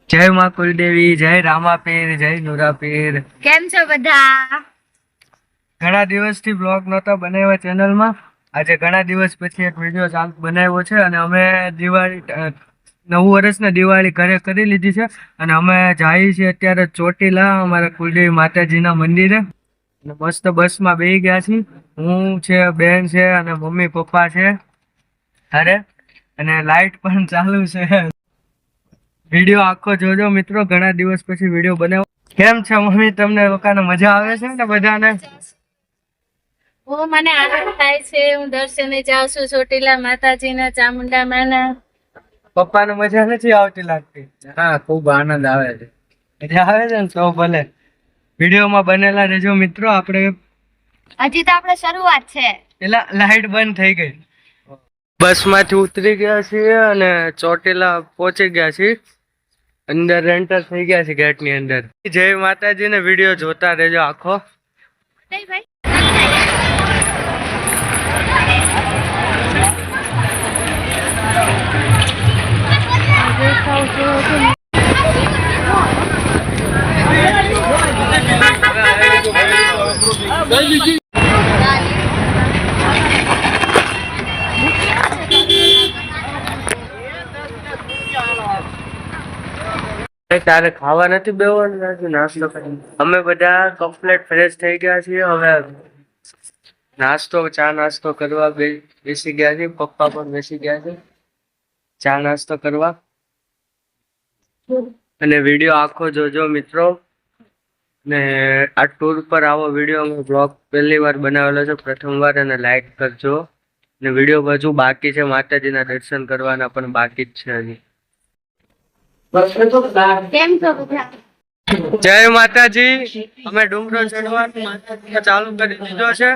જય માં કુલદેવી, જય રામાપીર, જય નુરાપીર। કેમ છો બધા? ઘણા દિવસથી બ્લોગ નહોતા બનાવ્યા ચેનલમાં। આજે ઘણા દિવસ પછી એક વિડીયો ચાલુ બનાવ્યો છે અને અમે દિવાળી નવું વર્ષને દિવાળી ઘરે કરી લીધી છે અને અમે જઈએ છીએ અત્યારે ચોટીલા અમારા કુલદેવી માતાજીના મંદિરે અને મસ્ત બસમાં બેસી ગયા છીએ। હું છે, બેન છે અને મમ્મી પપ્પા છે અરે અને લાઈટ પણ ચાલુ છે। વિડીયો આખો જોજો મિત્રો, ઘણા દિવસ પછી વિડીયો બનાવ્યો। કેમ છે મમ્મી, તમને લોકોને મજા આવે છે ને બધાને? મને આનંદ થાય છે। હું દર્શને જાઉં છું ચોટીલા માતાજીના, ચામુંડા માના। પપ્પાને મજા નથી આવતી લાગતી? હા, ખૂબ આનંદ આવે છે। મજા આવે છે ને? તો ભલે વિડીયોમાં બનેલા રહેજો મિત્રો। આપણે હજી તો આપણે શરૂઆત છે। પેલા લાઈટ બંધ થઈ ગઈ। બસમાંથી ઉતરી ગયા છીએ અને ચોટીલા પહોંચી ગયા છીએ। અંદર એન્ટર થઈ ગયા છે ગેટની અંદર। જય માતાજી ને વિડીયો જોતા રહેજો આખો। નહીં ભાઈ, તારે ખાવા નથી બેવાનું? નાસ્તો કરી અમે બધા કમ્પ્લીટ ફ્રેશ થઈ ગયા છીએ। હવે નાસ્તો ચા નાસ્તો કરવા બેસી ગયા છીએ। પપ્પા પણ બેસી ગયા છે ચા નાસ્તો કરવા। અને વિડીયો આખો જોજો મિત્રો। ને આ ટૂર પર આવો વિડીયો અમે બ્લોગ પહેલી વાર બનાવેલો છે, પ્રથમ વાર, અને લાઈક કરજો। ને વિડીયો બાજુ બાકી છે, માતાજીના દર્શન કરવાના પણ બાકી જ છે હજી। કેમ છો બધા? જય માતાજી। અમે ડુંગરો ચડવાનું માતાજીને ચાલુ કરી દીધો છે।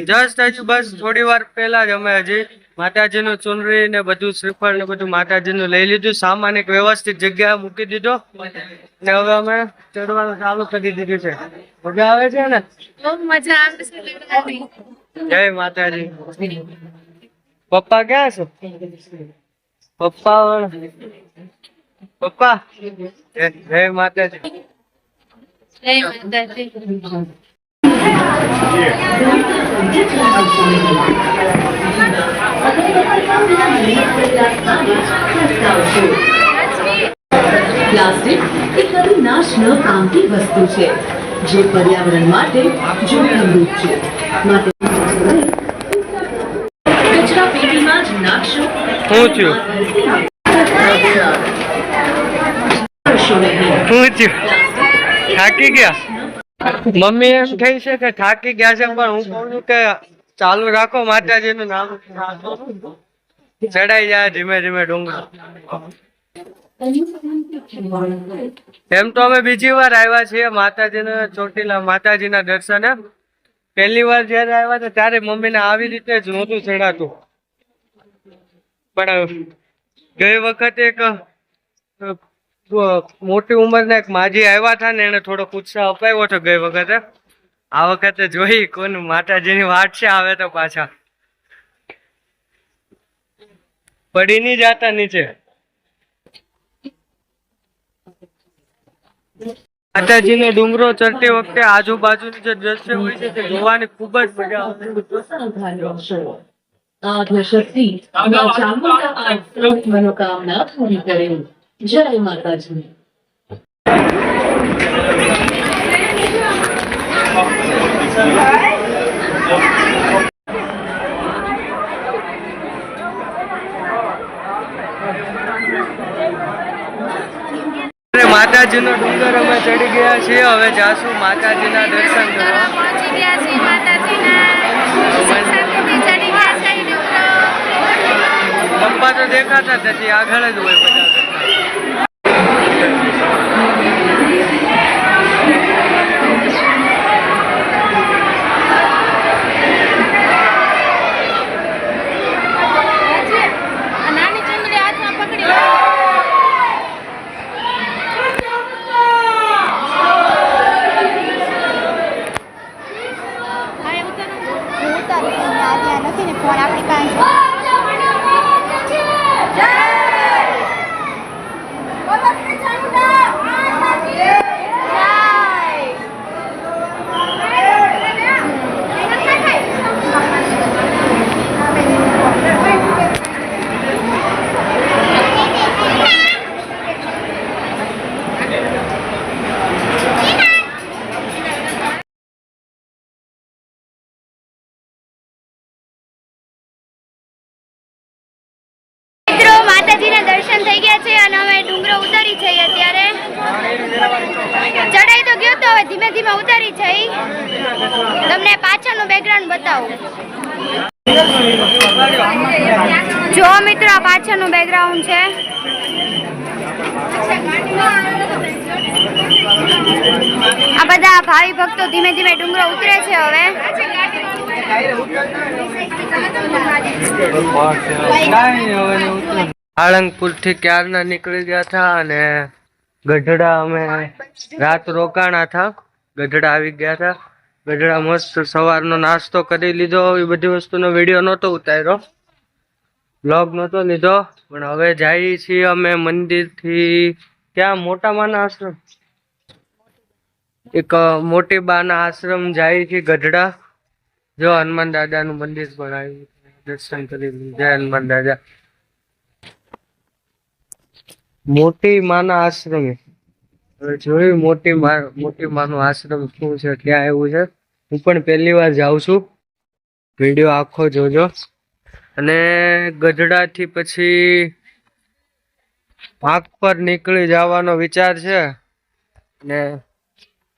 જસ્ટ હજી બસ થોડી વાર પહેલા જ અમે હજી માતાજીનું ચુનરી ને બધું, શ્રીફળ ને બધું માતાજીનું લઈ લીધું। સામાન એક વ્યવસ્થિત જગ્યાએ મૂકી દીધો ને હવે અમે ચડવાનું ચાલુ કરી દીધું છે। મજા આવે છે ને? બહુ મજા આવે છે ચડવાની। જય માતાજી। પપ્પા ક્યાં છે? પપ્પા પપ્પા જય માતાજી। જય માતાજી। પ્લાસ્ટિક એ કદી નાશ ન પામતી વસ્તુ છે, જે પર્યાવરણ માટે જોખમરૂપ છે। માટે કચરા પેટીમાં જ નાખશો। શું થયું? શું થયું? થાકી ગયા? મમ્મી એમ કહે છે કે થાકી ગયા છે, પણ હું કહું છું કે ચાલુ રાખો, માતાજીનું નામ ચડાઈ જાય ધીમે ધીમે ડુંગર। એમ તો અમે બીજી વાર આવ્યા છીએ માતાજીના ચોટીલા માતાજીના દર્શને। પહેલી વાર જયારે આવ્યા હતા ત્યારે મમ્મીને આવી રીતે જ નહોતું ચડાતું, પણ ગઈ વખતે એક મોટી ઉંમરના એક માજી આવ્યા હતા ને એને થોડોક ઉત્સાહ અપાવ્યો હતો ગઈ વખતે। આ વખતે જોઈ કોણ માતાજીની વાટ છે, આવે તો પાછા પડી નહીં જાતા નીચે। માતાજીને ડુંગરો ચડતી વખતે આજુબાજુની જે દ્રશ્ય હોય છે તે જોવાની ખૂબ જ મજા આવે। આદ્યશક્તિ ચામુંડા આ મનોકામના પૂરી કરે। જય માતાજી। માતાજીનો ડુંગર અમે ચડી ગયા છીએ। હવે જાશું માતાજીના દર્શન કરવા। પહોંચી ગયા છીએ માતાજીના, શાંતિથી ચડી ગયા છે ડુંગરો। પપ્પા તો દેખાતા જ નથી, આગળ જ હોય બધા કરતા। નાની ચુંદડી હાથમાં પકડી નથી ને ફોન આપણી પાસે। બેકગ્રાઉન્ડ બતાવું. જો મિત્રો આ પાછળનું બેકગ્રાઉન્ડ છે. આ બધા ભાવિ ભક્તો ધીમે ધીમે ડુંગરો ઉતરે છે હવે. સાળંગપુર થી ક્યારના નીકળી ગયા હતા અને ગઢડા અમે રાત રોકાણા હતા. ગઢડા આવી ગયા હતા. ગઢડા મસ્ત સવારનો નાસ્તો કરી લીધો. એ બધી વસ્તુનો વિડીયો નહોતો ઉતાર્યો, બ્લોગ નહોતો લીધો, પણ હવે જઈએ છીએ અમે મંદિરથી. ક્યાં? મોટા માના આશ્રમ, એક મોટી બાના આશ્રમ જાય છે ગઢડા. જો હનુમાન દાદાનું મંદિર પણ આવ્યું, દર્શન કરી લીધું. જય હનુમાન દાદા. મોટી માના આશ્રમે હવે જોયું મોટી માનું આશ્રમ શું છે, ક્યાં આવ્યું છે. હું પણ પહેલી વાર જાઉં છું. વિડીયો આખો જોજો. અને ગઢડાથી પછી હાકપર નીકળી જવાનો વિચાર છે. ને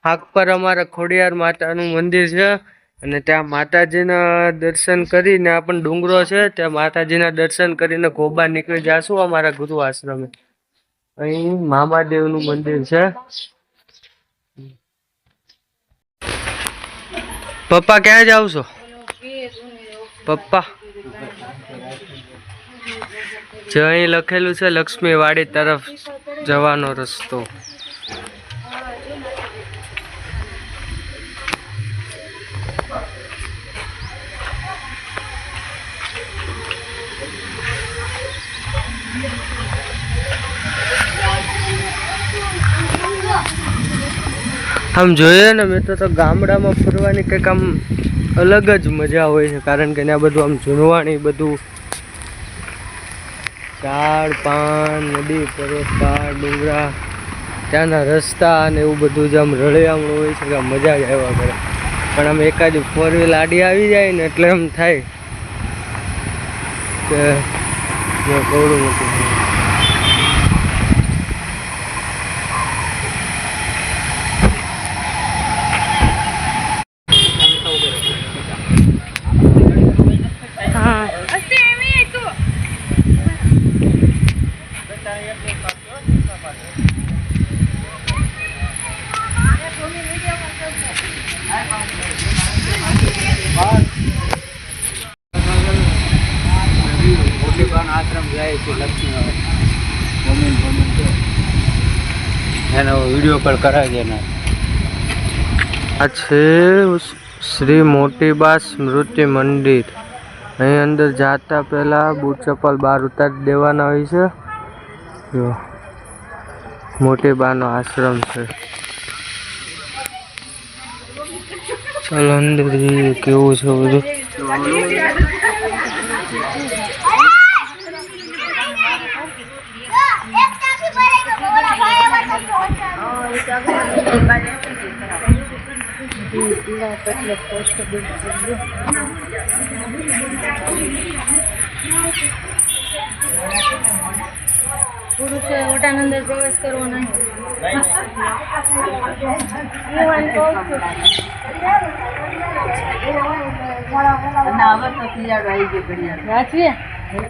હાકપર અમારા ખોડિયાર માતાનું મંદિર છે અને ત્યાં માતાજીના દર્શન કરીને આ પણ ડુંગરો છે, ત્યાં માતાજીના દર્શન કરીને ગોબા નીકળી જશું અમારા ગુરુ આશ્રમે. અહીં મામાદેવનું મંદિર છે. પપ્પા ક્યાં જાવ છો? પપ્પા જે અહીં લખેલું છે લક્ષ્મીવાડી તરફ જવાનો રસ્તો. આમ જોઈએ ને મિત્રો તો ગામડામાં ફરવાની કંઈક આમ અલગ જ મજા હોય છે, કારણ કે ત્યાં બધું આમ જૂનવાણી, બધું ઝાડ પાન, નદી, પર્વત, પહાડ, ડુંગરા, ત્યાંના રસ્તા અને એવું બધું જ આમ રળિયામણું હોય છે કે મજા જ આવ્યા કરે. પણ આમ એકાદી 4 વ્હીલ આડી આવી જાય ને એટલે એમ થાય કે કવડું મોટું. આશ્રમ જાય છે લક્ષ્મી એનો વિડીયો કોલ કરાવીએ ને. આ છે શ્રી મોટીબા સ્મૃતિ મંદિર. અહીં અંદર જાતા પહેલા બૂટ ચપ્પલ બહાર ઉતારી દેવાના હોય છે. જો મોટીબાનો આશ્રમ છે. ચાલો અંદર જઈએ કેવું છે બધું. પુરુષોએ ઓટાની અંદર પ્રવેશ કરવો નહીં. વાંચીએ